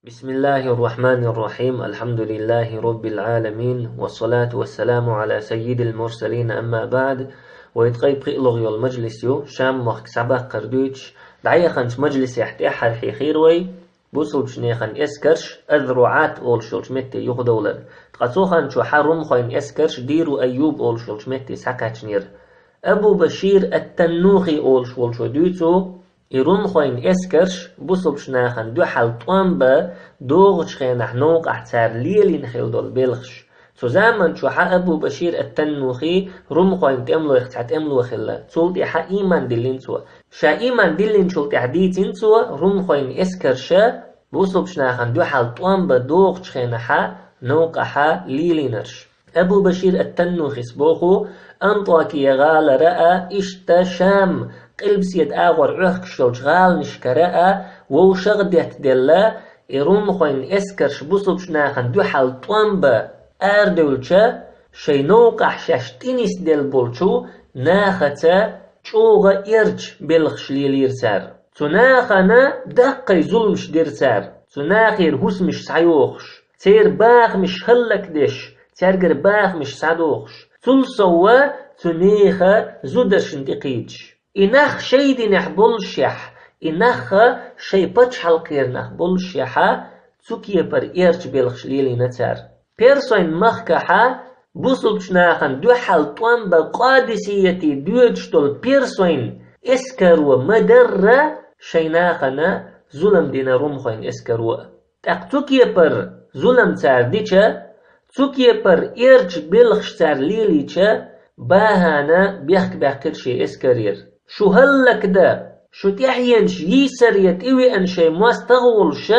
بسم الله الرحمن الرحيم. الحمد لله رب العالمين، والصلاة والسلام على سيد المرسلين. أما بعد، ويتقيب قئلغ يول مجلس يو شام مخك سبق قردوش دعيا خانش مجلس يحتي أحد حي خيروي بوصل بشنيخان اسكرش أذرعات أول شلش متي يخدولر تقصو خانشو حرم خوين اسكرش ديرو أيوب أول شلش متي ساكاتشنير أبو بشير التنوخي أول شلشو دوتو يرون خوين اسكرش بوصل بشناخان دو حال طوانبا دوغش خين حنوق احتار ليلين خيل دول بلغش سو زامن شو حا أبو بشير التنوخي رم خوين تأملو اختحت أملو خلا تولتي حا إيمان دلين سوا شا إيمان دلين شولتي حديتين سوا رم خوين اسكرشا بوصل بشناخان دو حال طوانبا دوغش خين حا نوق حا ليلينرش أبو بشير التنوخي سبوخو أنطاكي غال رأى إشتا شام قلب سيد آغور عخ شلش غال نشكرأ وو شغدت دلا إروم خوين اسكرش بوصل بشناخن دو حال طوانبا آردولشا شي نوقح شاشتينيس دل بولشو ناختا چوغا إرج بلخش ليلير سار تناخنا دقي ظلمش دير سار تناخير هوس مش سعيوخش تير باغ مش هلك ديش تيرجر باغ مش سعدوخش تلسوا تنيخا زودرش انتقيج إنخ شيدي نحبول شح إنخ شي بچ حلقير نحبول شحا تسوكيه بر إيرج بلخش ليلي نتار بيرسوين مخكحا بوصل بشناخن دو حلطوان بقادسيتي دوجتول بيرسوين اسكروا مدرة شيناخنا ظلم دينا رمخوين اسكروا تقتوكيه بر ظلم تار ديچا تسوكيه بر إيرج بلخش تار ليلي چا باهانا بيحك بحكرشي اسكرير شو هلك ده شو تحينش يسر يتقوي ان شي مستغولش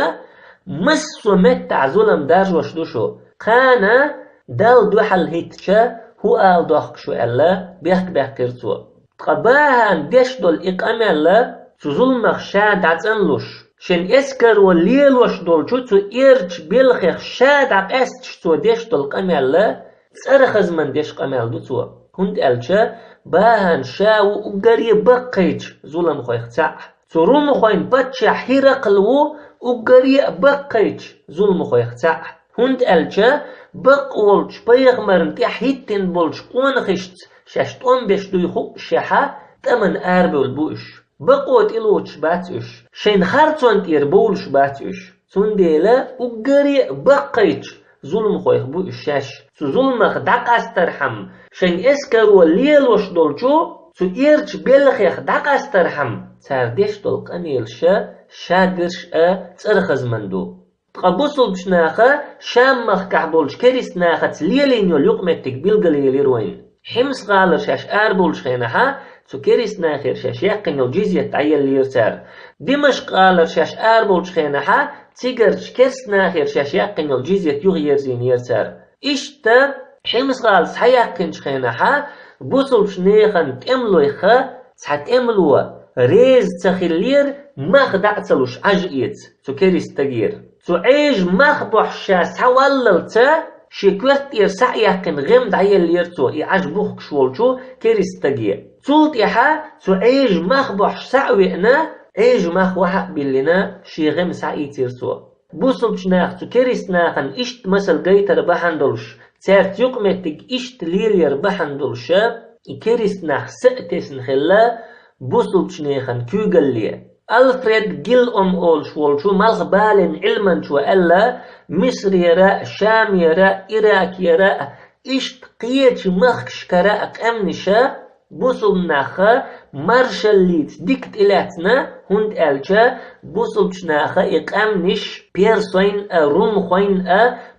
مسو متع ظلم دارج وشدوشو قانا دال دوحل هيتشا هو آل دوحك شو ألا بيحك بحكرتو قباهان ديش دول إقام ألا سو ظلمخ شاد عتنلوش شن اسكر والليل وشدول شو تو إرج بلخيخ شاد عق استشتو ديش دول قام ألا تسأرخز من ديش قام ألا دوتو كنت ألشا باهن شاو وقري بقيج ظلم خوي اختاع تروم خوين باتشا حيرقلو وقري بقيج ظلم خوي اختاع هند ألشا بقولش بيغمرن تحيتن بولش قوان خشت شاشتون بيش دويخو شاحا تمن أربول بوش بقوت إلوش باتش شين خارتون تير بولش باتش سنديلا وقري بقيج ظلم خويخ بو الشاش سو ظلمخ دق استرحم شن اسكر والليل وش دولچو سو إيرج بلخيخ دق استرحم تارديش دول قميلشا شاقرش ترخز مندو تقبوصل بشناخا شامخ كحبولش كريس ناخت ليلين يول يقمتك بلغليلي روين حمس غالر شاش آربولش خينها سو كريس ناخير شاش يقين يول جيزية تعيل ليرتار دمشق غالر شاش آربولش خينها تيجرش كرس ناخير شاش يقين يول جيزية يغير زين يرتار إشتا حمس غال سحيقين شخينها بوصل بشنيخن تأملويخا سحت أملوا ريز تخيلير مخ دعتلوش عجئيت سو كريس تغيير سو عيج مخ بوحشا سحواللتا شكوت يرسع يقين غم دعيل ليرتو يعجبوخ شوالشو كريس تغيير تولت يحا سو عيج مخ بوحش سعوئنا عيج مخ وحق بلنا شي غم سعيتيرتو بوصل بشناخ سو كريس ناخن إشت مسل غيتر بحندلش تارت يقمتك إشت ليلير بحندلش كريس ناخ سأتس نخلا بوصل بشناخن كوغلية ألفريد جيل أول شوالشو مالغ بالن علما شو ألا مصر يراء شام يراء إراك يراء إشت قيتش مخش كراء أمنشا بوصل ناخا مارشال ليت ديكت إلاتنا هند ألشا بوصل بشناخا إقامنش بيرسوين روم خوين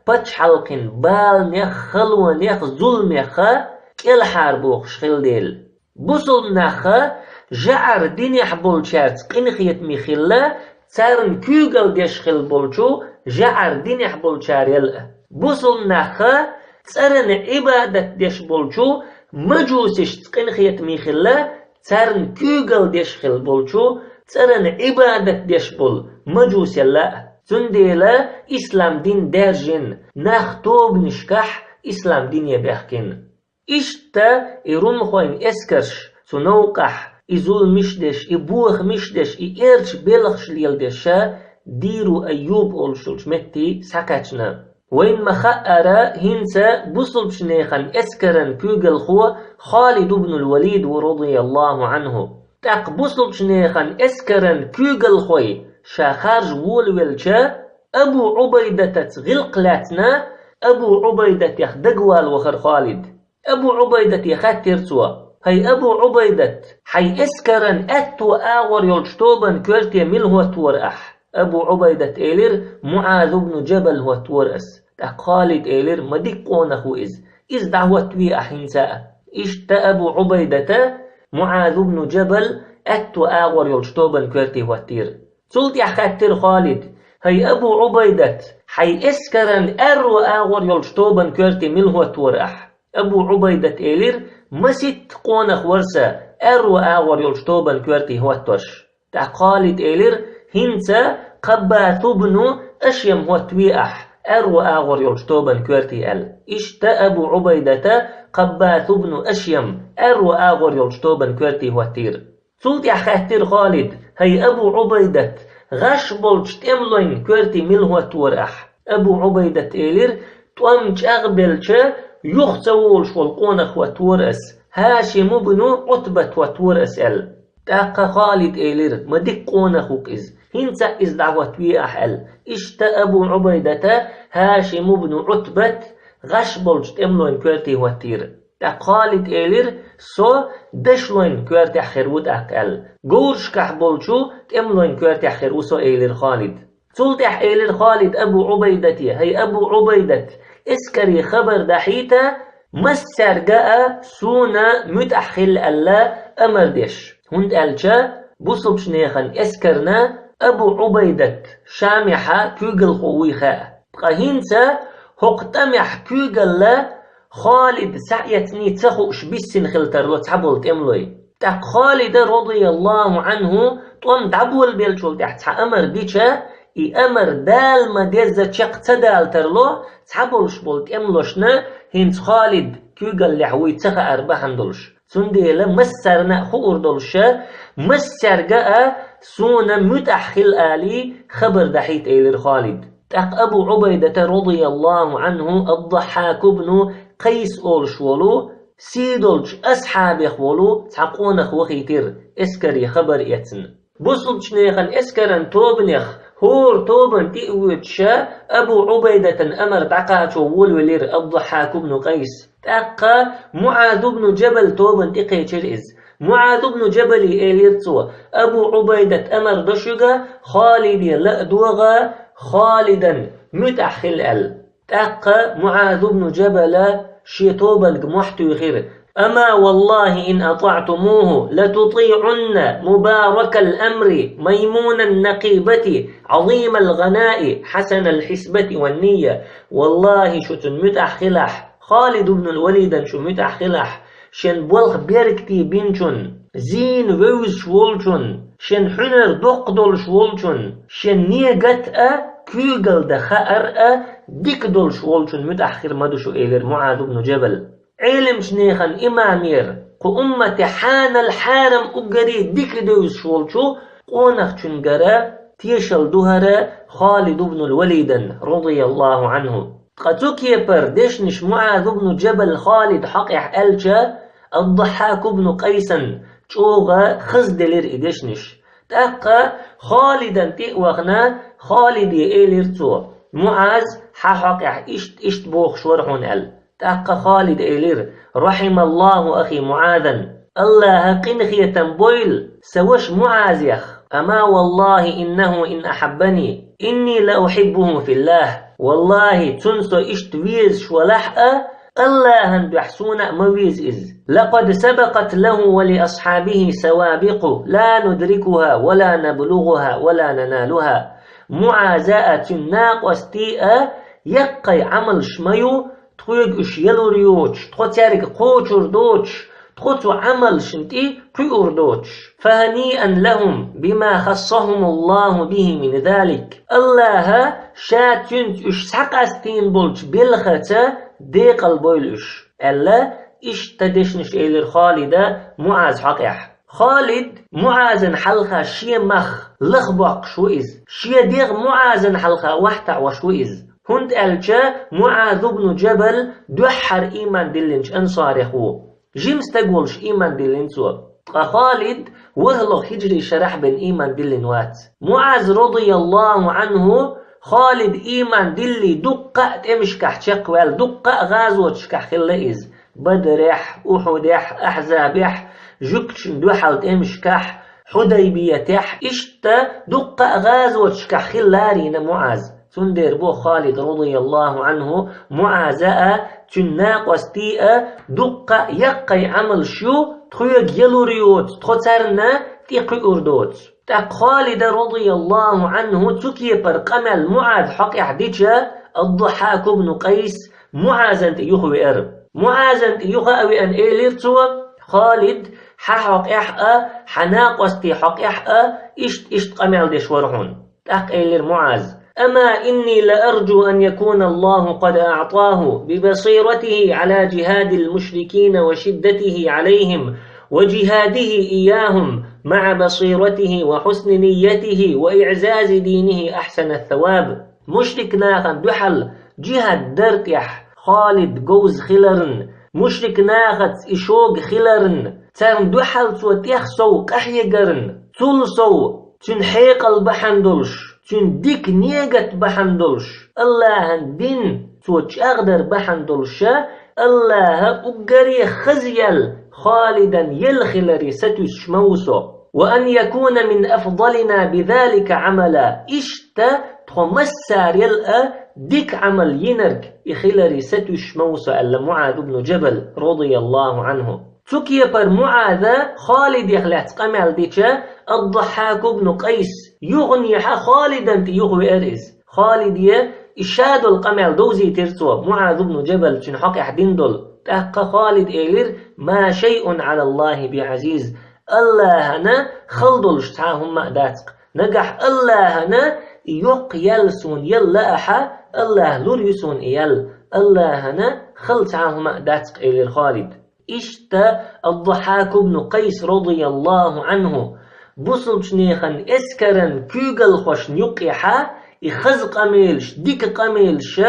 باتش حلقين بال نيخ خلوة نيخ ظلم نيخا الحاربوخ شخيل ديل بوصل ناخا جعر دين يحبول شارت قنخيت ميخيلا تارن كوغل ديشخيل بولشو جعر دين يحبول شاريل بوصل ناخا تارن عبادة ديش بولشو مجوسش تقنخيت ميخلا تارن كوغل ديشخيل بولشو تارن عبادة ديش بول مجوس يلا تنديلا إسلام دين دارجن ناختوب نشكح إسلام دين يبحكين إشتا إروم خوين إسكرش سنوقح إزول مشدش إبوخ مشدش إيرش بلخش ليل دشا ديرو أيوب أولشولش متي سكتنا وين مخأرا هنسا بصل بشنيخن اسكرن كوغل خو خالد بن الوليد ورضي الله عنه تاق بصل بشنيخن اسكرن كوغل خوي شاخارج وولولشا أبو عبيدة غلقلاتنا أبو عبيدة يخدقوال وخر خالد أبو عبيدة يخاتر سوا هي أبو عبيدة حي اسكرن أتو آور يلشتوبن كورتي ملهو تورأح أبو عبيدة إيلر معاذ بن جبل هو تورأس خالد إيلر مدقون أخو إز دعوة توي أحنساء إشت أبو عبيدة معاذ بن جبل أتو آور يلشتوبن كورتي هو تير سلطي أخاتر خالد هي أبو عبيدة حي اسكرن أرو آور يلشتوبن كورتي ملهو تورأح أبو عبيدة إيلر مسيت قونخ ورسا أرو آور يلشتوبن كورتي هو توش خالد إيلر هنسا قباث بنو أشيم هو تويأح أرو آغر يلشتوبن كورتي إشتا أبو عبيدة قباث بنو أشيم أرو آغر يلشتوبن كورتي هو تير سلطي أخاتر خالد هي أبو عبيدة غش بولشت أملوين كورتي ملهو تورأح أبو عبيدة إيلر توامج أغبلش يخسوولش والقونخ وتورأس هاشم بنو عتبة وتورأس تاقا خالد إيلر مدك قونخوك هنسا إز دعوة ويأحل إشتا أبو عبيدة هاشم بن عتبة غشبلش تملوين كورتي واتير تاق خالد إيلر سو دشلوين كورتي أخيرود أقل قورش كحبلشو تملوين كورتي أخيروسو إيلر خالد سلطح إيلر خالد أبو عبيدة هي أبو عبيدة اسكري خبر دحيتا مسر جاء سونا متأخل ألا أمردش هند ألشا بصب شنيخن اسكرنا أبو عبيدة شامحة كوغل خويخة قهينسا هقتمح كوغل خالد سعيتني تخوش بسن خلتر لو تحبول تملوي تاق خالد رضي الله عنه طوم دعبول بيلشول تحت أمر ديشا أمر دال ما ديزا تشق تدال ترلو تحبول شبول تملوشنا هنس خالد كوغل لحوي تخا أربحن دولش سنديلا مسرنا خور دولشا مسر جاء سونا متأخل آلي خبر دحيت إيلر خالد تاق أبو عبيدة رضي الله عنه الضحاك بن قيس أولشولو سيدولش أصحاب يخولو تحقونخ وخيتر اسكري خبر يتن بصلش نيخن اسكرن توبنخ هور توبن تئوتشا أبو عبيدة أمر دعقاتو ولولير الضحاك بن قيس تاقا معاذ بن جبل توبن تقيتر معاذ بن جبل إيليرتو أبو عبيدة أمر دشوغا خالد لأدوغا خالدا متأخل تاقا معاذ بن جبل شيطوبا محتو غير أما والله إن أطعتموه لتطيعن مبارك الأمر ميمون النقيبة عظيم الغناء حسن الحسبة والنية والله شتن متأخلح خالد بن الوليد شو متأخلح شن بولخ بيركتي بينشن زين ووز شولشن شن حنر دقدل شولشن شن نيغت كوغل دخار ديكدل شولشن متأخر مدشو إيلر معاذ بن جبل علم شنيخن إمامير قو أمة حان الحارم أقري ديكدوز شولشو قونخ شنقرا تيشل دهرا خالد بن الوليد رضي الله عنه قتوك يبردشنش معاذ بن جبل خالد حقح ألجا الضحاك بن قيسا شوغا خزدلر إدشنش تاقا خالدا تئوغنا خالد إيلرتو معاذ حقح إشت بوخ شورحون تاقا خالد إيلر رحم الله أخي معاذا الله قنخية بويل سوش معاذ يخ أما والله إنه إن أحبني إني لأحبه في الله والله تنسو إشتويز شولحأ الله بيحسون مويز لقد سبقت له ولأصحابه سوابق لا ندركها ولا نبلغها ولا ننالها معازاءة ناقستيئة يقي عمل شميو تخيق إش يلوريوش تخوتيارك قوشور دوش تخوتو عمل شنتي قيور دوش فهنيئا لهم بما خصهم الله به من ذلك الله شاتينت إش ساقستين بولش بالخطة ديق البويلش ألا إش تدشنش إلر خالدة معاذ حقيح خالد معازن حلقة شي مخ لخبق شو إز شي ديغ معازن حلقة وحتع وشو إز هند ألجا معاذ بن جبل دوحر إيمان دلنش أنصارخو جيمس تقولش إيمان دلنسو خالد وهلو هجري شرح بن إيمان دلن وات معاذ رضي الله عنه خالد إيمان دلي دقة تمشكح شقوال دقة غازو تشكح خلئز بدرح أحدح أحزابح جكش دوحل تمشكح حديبيتح إشتا دقة غازو تشكح خلارين معاذ سندر بو خالد رضي الله عنه معازاء تناقستيئة دقة يقي عمل شو تخيق يلوريوت تخسرنا تيقي أردوت تاق خالد رضي الله عنه تكي برقمل معاذ حق يحديشة الضحاك بن قيس معاذ يخوي أرب معاذ يخوي أن إيليرتو خالد حق يحقى حناقستي حق يحقى إشت قمل ديش ورحون تاق إيلير معاذ أما إني لأرجو أن يكون الله قد أعطاه ببصيرته على جهاد المشركين وشدته عليهم وجهاده إياهم مع بصيرته وحسن نيته وإعزاز دينه أحسن الثواب مشرك ناخن دحل جهاد درتيح خالد جوز خلرن مشرك ناخت إشوق خلرن تان دحل توتيخ سو كحيقرن تول سو تنحيق البحندلش تن ديك نيجت بحندلش الله دين توش أقدر بحندلش الله أقري خزيل خالدا يلخلري ستش موسو وأن يكون من أفضلنا بذلك عملا إشتا تخمسار يلقى ديك عمل ينرك إخلري ستش موسو ألا معاذ بن جبل رضي الله عنه تكي بر معاذ خالد يخلعت قمال ديشا الضحاك بن قيس يغني خالدا يغوي أرز خالد إشاد القمال دوزي ترسو معاذ بن جبل تنحق أحدين دول تحق خالد إيلير ما شيء على الله بعزيز الله هنا خلدلش تعاهم مأداتك نجح الله هنا يق يلسون يلا أحا الله لور يسون إيال الله هنا خل تعاهم مأداتك إيلير خالد إشتا الضحاك بن قيس رضي الله عنه بوصل نيخن اسكرن كوغل خوش نيقيحا يخز قميلش ديك قميلش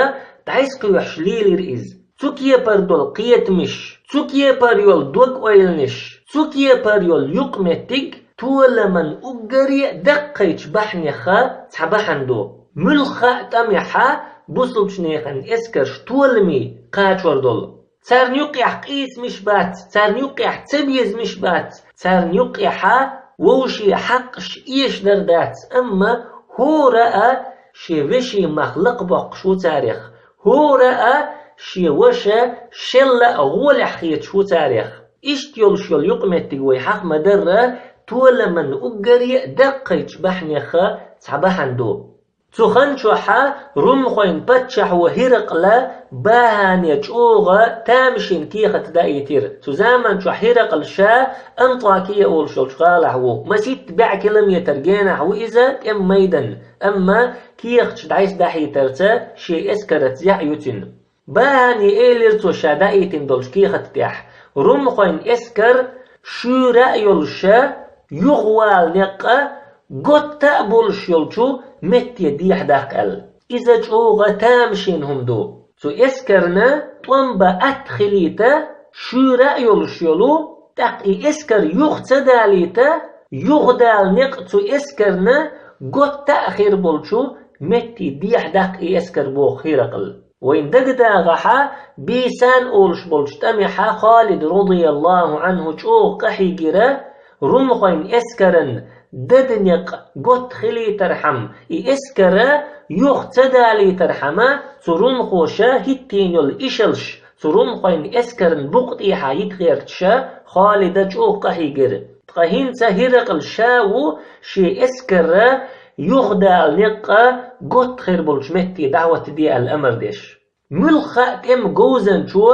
تعيسق يحشليل رئيز تسوكيه بردول قيتمش تسوكيه بريول دوك ويلنش تسوكيه بريول يقمتك طول من أقري دقيتش بحنيخا تحبحندو ملخا تميحا بوصل نيخن اسكرش طولمي قاتوردول تارنيقيح قيس مش بات تارنيقيح تبيز مش بات تارنيقيحا ووشي حقش إيش دردات أما هو رأى شي وشي مخلق بق شو تاريخ هو رأى شي وشا شلا غول حيت شو تاريخ إيش يول يقمت تقوي حق مدرة طول من أقري دقيت بحنيخا تحبحندو تخن شوحا رمخوين باتشح وهرق لا باهان يجوغا تامشين كيخت دايتير تزامن شو هرق الشا انطاكية اول شغالح و مسيت بع كيلومتر جينح و إذا ام ميدن اما كيخت دايس داحي ترتا شي اسكرت يحيوتين باهان يأيلر شا دايتين دولش كيخت تيح رمخوين اسكر شو رأيو الشا يغوال نقا قد تقبلش يلشو مت يديح داقل إذا جوغا تامشينهم دو سو اسكرنا طنبا أدخليتا شو رأيولش يلو تقي اسكر يغتداليتا يغدال نق سو اسكرنا قد تأخير بلشو مت يديح داقي اسكر بو خيرقل وإن دقدا غحا بيسان أولش بلش تمحا خالد رضي الله عنه جوغ قحي جرا رمخين اسكرن ددنيق قد خلي ترحم إسكرا يختدى لي ترحما سرون خوشا هتين يل إشلش سرون خوين إسكرن بقطيحا يتغيرتشا خالدة جو قهيجر تقهين سهرق الشاو شي إسكرا يخدى لقا قد خير بلشمتي دعوة دي الأمر ديش ملخا تم جوزن شو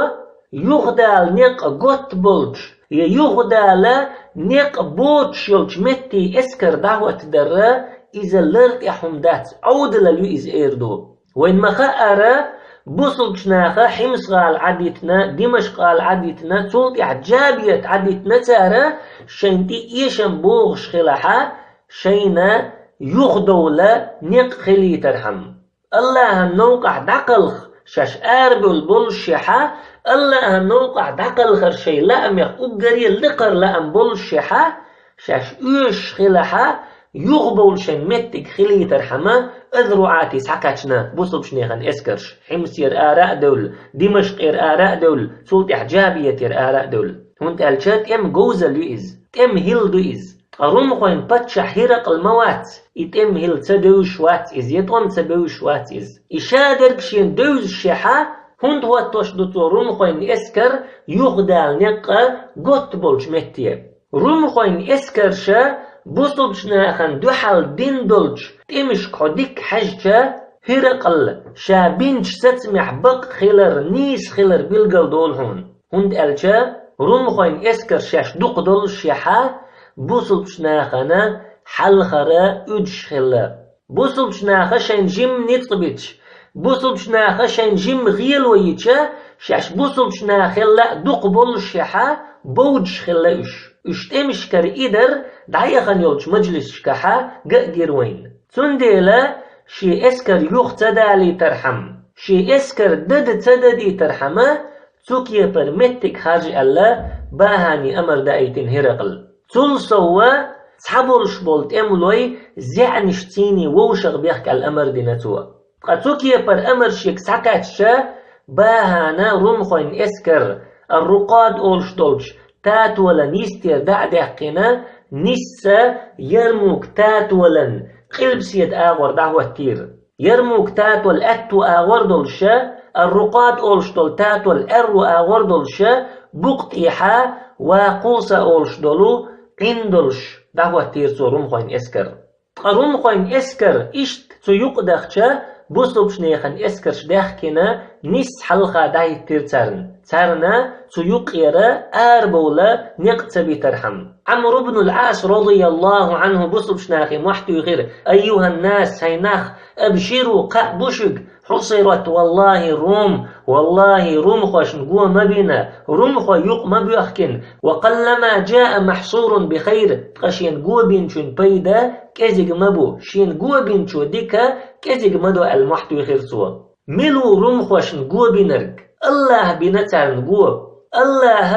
يخدى لنق قد بلش يغدى لا نيق بوتش يلج متي اسكر دعوة درا إذا لرت يحمدات عود لليو إز إيردو وإن ما خأرا بوصل بشناخة حمص قال عديتنا دمشق قال عديتنا تولت إعجابية عديتنا تارا شينتي إيشن بوغش خلاحا شينا يغدولا نق خلي ترحم الله نوقع دقلخ شاش أربل بولشحة الله نوقع دقلخر شي لأم يقري لقر لأم بولشحة شاش إيش خلاحا يغبول شن متك خلي ترحمه اذرعاتي سحكاتنا بوصل شنيخن اسكرش حمص ير آراء دول دمشق ير آراء دول سلط إحجابية ير آراء دول هونت الشات ام جوزة ليز ام هيل دويز أروم خوين باتشا حيرق الموات ام هيل تدوش وات إز يتوم تدوش وات إز إشادر كشين دوز الشيحة هونت هو التوشدو روم خوين اسكر يغدال نقا قط بولش متيه روم خوين اسكرشا بوصل شناخن دوحل دين دولش تمش قديك حجة هرقل شابينش ستسمح بق خلر نيس خلر بلغل دول هند ألشا روم خوين اسكر شاش دوق دول شيحا بوصل شناخنا حلخرا ادش خلا بوصل شناخا شين جيم نيطبيتش بوصل شناخا شين جيم غيل ويتشا شاش بوصل شناخلا دوق بول شيحا بوجش خلا اشتمش كر إدر دعيخن يولش مجلس شكحا قاقر وين تنديلا شي اسكر يوخ تدالي ترحم شي اسكر دد تددي ترحمه تسوكي برمتك خارج الله باهاني أمر دايتين هرقل تول سوا تحبولش بولت املوي زعنشتيني ووشغ بيحك الأمر دينتوا تسوكي بر أمر شيك ساكاتشا باهانا رمخوين اسكر الرقاد أولش دولش تات ولا نيستير دعدقنا نسا يرموك تات ولن قلب سيد آغور دعوة تير يرموك تات والأتو آغور دولشا الرقاد أولش دول تات والأرو آغور دولشا بقطيحا وقوسا أولش دولو قندلش دعوة تير سو رمخوين اسكر رمخوين اسكر إشت سو يقدخشا بوصلش نيخن اسكرش داخكنا نس حلقة داي تير تارنا سيوق يرى آربولا نقتبي ترحم عمرو بن العاص رضي الله عنه بوصلش ناخي محتو غير أيها الناس هيناخ أبشروا قابوشك حصرت والله روم خوش نقوى مبينا روم خو يق مبيخكن وقلما جاء محصور بخير قشين قوى بينشون بيدا كزيق مبو شين قوى بينشو ديكا كزيق مدو المحتو غير سوا ملو روم خوش نقوى بينرك الله بنتعر نقوى الله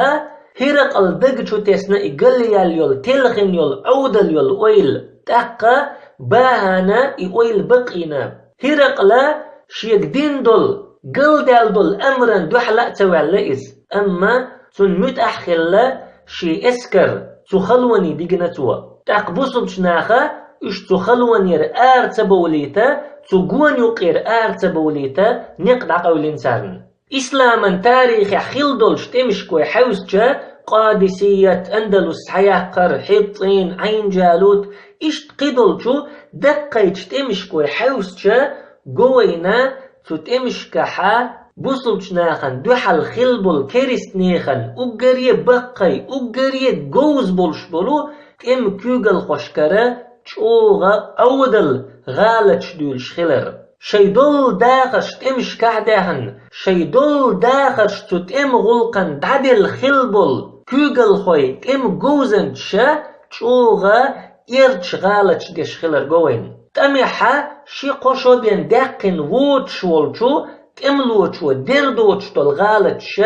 هرق البقشو تسنا إقل يال تلخن يال عودل يال ويل تاقا باهانا إويل بقينا هرق لا شيك دين دول قل دال دول أمرا دوحلا توالئز أما سن متأخلا شي اسكر تخلوني ديقنتوا تاقبوصل شناخا إش تخلوني رآر تبوليتا تقوان يقير آر تبوليتا نقدع قولين سارن إسلاما تاريخ خلدول شتمشكوي حوزجا قادسية أندلس حياقر حطين عين جالوت إشت قدلجو دقيت شتمشكوي حوزجا قوينا تتمشكحا بوصلشناخن دوحل خلبول كريستنيخن أقرية بقاي أقرية قوز بولش بولو تم كوغل خوشكرا تشوغا أودل غالتش دول شخلر شيدول داخش تمش كعدهن شيدول داخش تتم غلقن دعدل خلبول كوغل خوي تم قوزن شا تشوغا يرتش غالتش ديش خلر قوين تميحا شي قوشو بين داقن ووتش والجو تملوتش ودردوتش دول غالتش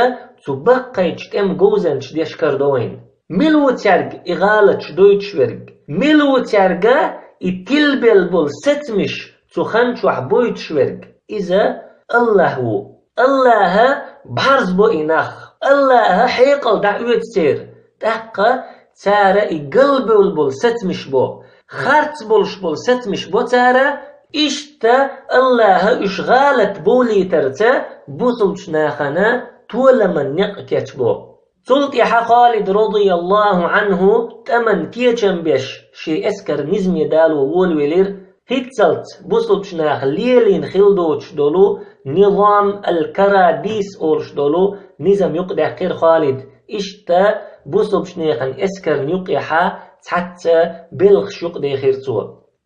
تبقيتش تم قوزنش ديش كردوين ملو تيرج إغالتش دويتش ورج ملو تيرجا إتلبل بول ستمش تخنشو حبويتش ورج إذا الله بارز بو إناخ الله حيقل دعوة سير دقا تارا إقلبل بول ستمش بو خارت بولش بول ستمش بو تارا إشتا الله إشغالت بولي ترتا بوصلش ناخنا تولا من نقكتش بو سلطي خالد رضي الله عنه تمن كيتشن بيش شي اسكر نزمي دالو وولويلير هيتسلت بوصلش ناخ ليلين خلدوش دولو نظام الكراديس أورش دولو نظام يقدع خير خالد إشتا بوصلش ناخن اسكر نيقيحا حتى بلخش يقدع خير سوا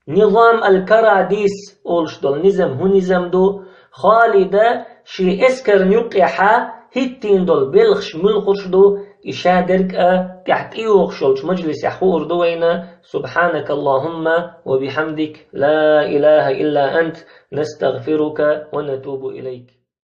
نظام الكراديس أورش دول نظام هو نظام دو خالد شي اسكر نيقيحا هيتين دول بلخش ملخشدو إشادرك تحت إيوخشولش مجلس يحور دوينا. سبحانك اللهم وبحمدك لا إله إلا أنت نستغفرك ونتوب إليك.